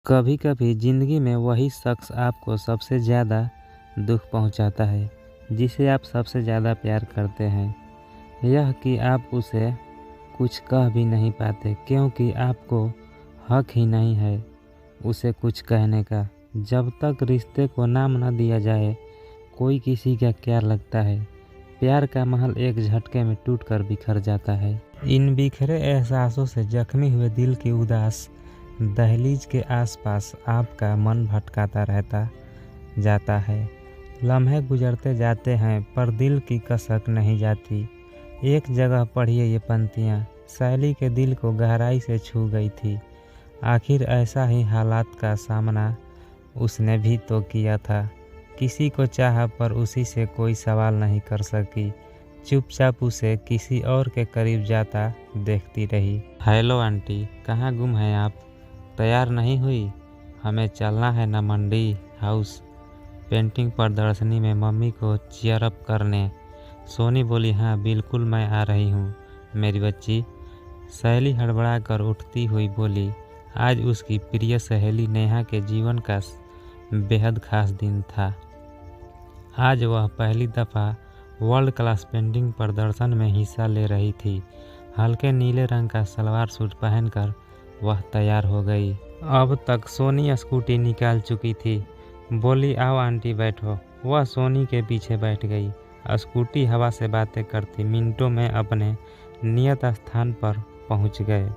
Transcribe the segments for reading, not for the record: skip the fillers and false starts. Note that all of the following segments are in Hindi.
कभी कभी ज़िंदगी में वही शख्स आपको सबसे ज़्यादा दुख पहुंचाता है, जिसे आप सबसे ज़्यादा प्यार करते हैं। यह कि आप उसे कुछ कह भी नहीं पाते, क्योंकि आपको हक ही नहीं है उसे कुछ कहने का। जब तक रिश्ते को नाम न दिया जाए, कोई किसी का क्या लगता है। प्यार का महल एक झटके में टूटकर बिखर जाता है। इन बिखरे एहसासों से जख्मी हुए दिल की उदास दहलीज के आसपास आपका मन भटकाता रहता जाता है। लम्हे गुजरते जाते हैं, पर दिल की कसक नहीं जाती। एक जगह पढ़िए ये पंक्तियाँ सहेली के दिल को गहराई से छू गई थी। आखिर ऐसा ही हालात का सामना उसने भी तो किया था। किसी को चाहा, पर उसी से कोई सवाल नहीं कर सकी। चुपचाप उसे किसी और के करीब जाता देखती रही। हेलो आंटी, कहाँ गुम हैं आप? तैयार नहीं हुई? हमें चलना है ना मंडी हाउस पेंटिंग प्रदर्शनी में मम्मी को चीयर अप करने। सोनी बोली, हाँ बिल्कुल, मैं आ रही हूँ मेरी बच्ची। सहेली हड़बड़ा कर उठती हुई बोली। आज उसकी प्रिय सहेली नेहा के जीवन का बेहद खास दिन था। आज वह पहली दफ़ा वर्ल्ड क्लास पेंटिंग प्रदर्शन में हिस्सा ले रही थी। हल्के नीले रंग का सलवार सूट पहनकर वह तैयार हो गई। अब तक सोनी स्कूटी निकाल चुकी थी। बोली, आओ आंटी बैठो। वह सोनी के पीछे बैठ गई। स्कूटी हवा से बातें करती मिनटों में अपने नियत स्थान पर पहुंच गए।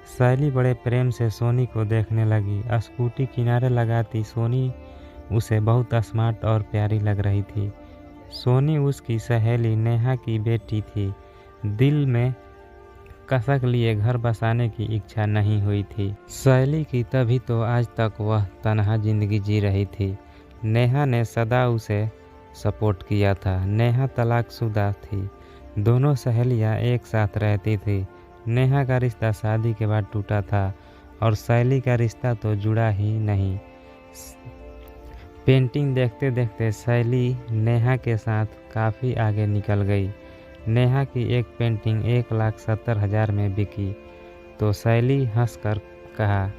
सहेली बड़े प्रेम से सोनी को देखने लगी। स्कूटी किनारे लगाती सोनी उसे बहुत स्मार्ट और प्यारी लग रही थी। सोनी उसकी सहेली नेहा की बेटी थी। दिल में कसक लिए घर बसाने की इच्छा नहीं हुई थी सहेली की, तभी तो आज तक वह तन्हा जिंदगी जी रही थी। नेहा ने सदा उसे सपोर्ट किया था। नेहा तलाकशुदा थी। दोनों सहेलियां एक साथ रहती थी। नेहा का रिश्ता शादी के बाद टूटा था और सहेली का रिश्ता तो जुड़ा ही नहीं। पेंटिंग देखते देखते सहेली नेहा के साथ काफ़ी आगे निकल गई। नेहा की एक पेंटिंग 1,70,000 में बिकी तो सहेली हंसकर कहा,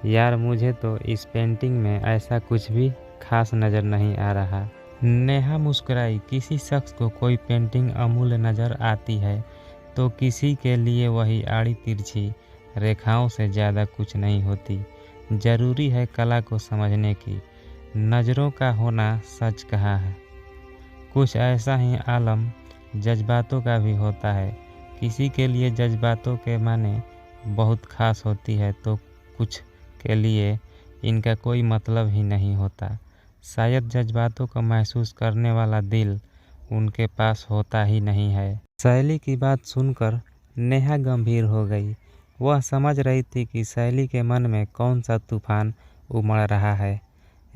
यार मुझे तो इस पेंटिंग में ऐसा कुछ भी खास नज़र नहीं आ रहा। नेहा मुस्कुराई। किसी शख्स को कोई पेंटिंग अमूल्य नज़र आती है तो किसी के लिए वही आड़ी तिरछी रेखाओं से ज़्यादा कुछ नहीं होती। ज़रूरी है कला को समझने की। नज़रों का होना सच कहा है। कुछ ऐसा ही आलम जज्बातों का भी होता है। किसी के लिए जज्बातों के माने बहुत खास होती है तो कुछ के लिए इनका कोई मतलब ही नहीं होता। शायद जज्बातों को महसूस करने वाला दिल उनके पास होता ही नहीं है। सहेली की बात सुनकर नेहा गंभीर हो गई। वह समझ रही थी कि सहेली के मन में कौन सा तूफान उमड़ रहा है।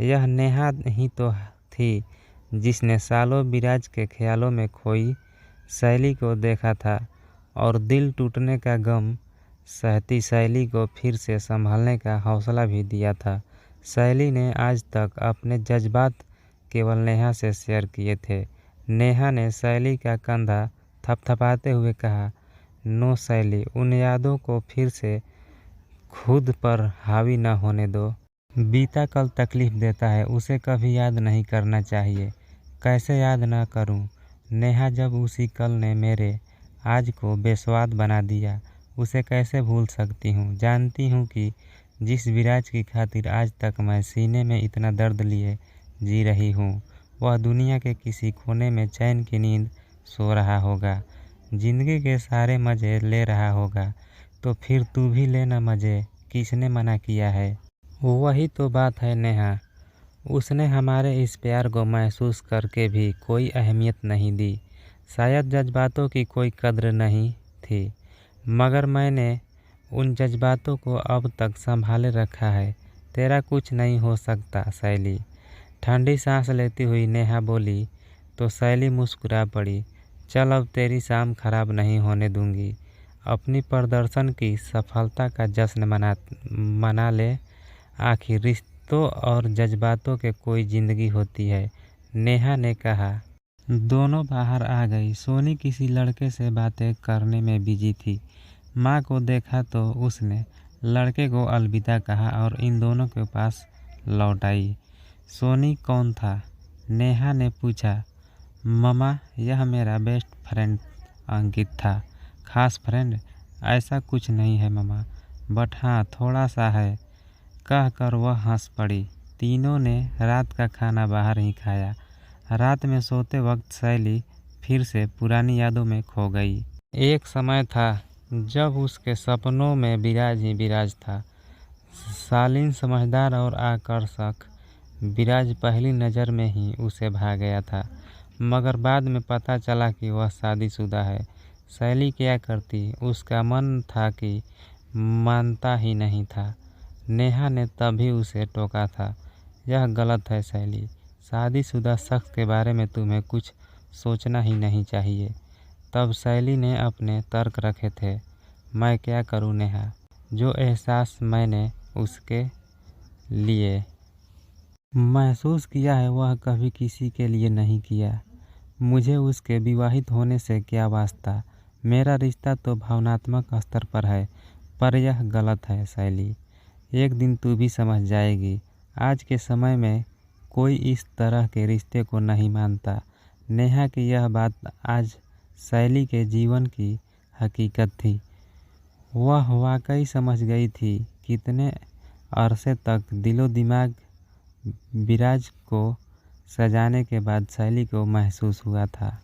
यह नेहा ही तो थी जिसने सालों विराज के ख्यालों में खोई सहेली को देखा था और दिल टूटने का गम सहती सहेली को फिर से संभालने का हौसला भी दिया था। सहेली ने आज तक अपने जज्बात केवल नेहा से शेयर किए थे। नेहा ने सहेली का कंधा थपथपाते हुए कहा, नो सहेली, उन यादों को फिर से खुद पर हावी न होने दो। बीता कल तकलीफ देता है, उसे कभी याद नहीं करना चाहिए। कैसे याद न करूं? नेहा, जब उसी कल ने मेरे आज को बेस्वाद बना दिया, उसे कैसे भूल सकती हूँ। जानती हूँ कि जिस विराज की खातिर आज तक मैं सीने में इतना दर्द लिए जी रही हूँ, वह दुनिया के किसी कोने में चैन की नींद सो रहा होगा, जिंदगी के सारे मज़े ले रहा होगा। तो फिर तू भी लेना मज़े, किसने मना किया है? वही तो बात है नेहा, उसने हमारे इस प्यार को महसूस करके भी कोई अहमियत नहीं दी। शायद जज्बातों की कोई कद्र नहीं थी, मगर मैंने उन जज्बातों को अब तक संभाले रखा है। तेरा कुछ नहीं हो सकता सहेली। ठंडी सांस लेती हुई नेहा बोली तो सहेली मुस्कुरा पड़ी। चल, अब तेरी शाम खराब नहीं होने दूंगी। अपनी प्रदर्शन की सफलता का जश्न मना ले। आखिर रिश्तों और जज्बातों के कोई ज़िंदगी होती है, नेहा ने कहा। दोनों बाहर आ गई। सोनी किसी लड़के से बातें करने में बिजी थी। माँ को देखा तो उसने लड़के को अलविदा कहा और इन दोनों के पास लौट आई। सोनी कौन था? नेहा ने पूछा। मम्मा, यह मेरा बेस्ट फ्रेंड अंकित था। खास फ्रेंड? ऐसा कुछ नहीं है मम्मा, बट हाँ थोड़ा सा है, कहकर वह हंस पड़ी। तीनों ने रात का खाना बाहर ही खाया। रात में सोते वक्त शैली फिर से पुरानी यादों में खो गई। एक समय था जब उसके सपनों में विराज ही विराज था। शालीन, समझदार और आकर्षक। विराज पहली नज़र में ही उसे भा गया था, मगर बाद में पता चला कि वह शादीशुदा है। शैली क्या करती? उसका मन था कि मानता ही नहीं था। नेहा ने तभी उसे टोका था, यह गलत है शैली, शादीशुदा शख्स के बारे में तुम्हें कुछ सोचना ही नहीं चाहिए। तब शैली ने अपने तर्क रखे थे। मैं क्या करूं नेहा, जो एहसास मैंने उसके लिए महसूस किया है वह कभी किसी के लिए नहीं किया। मुझे उसके विवाहित होने से क्या वास्ता, मेरा रिश्ता तो भावनात्मक स्तर पर है। पर यह गलत है शैली, एक दिन तू भी समझ जाएगी। आज के समय में कोई इस तरह के रिश्ते को नहीं मानता। नेहा की यह बात आज शैली के जीवन की हकीकत थी। वह वाकई समझ गई थी। कितने अरसे तक दिलो दिमाग विराज को सजाने के बाद शैली को महसूस हुआ था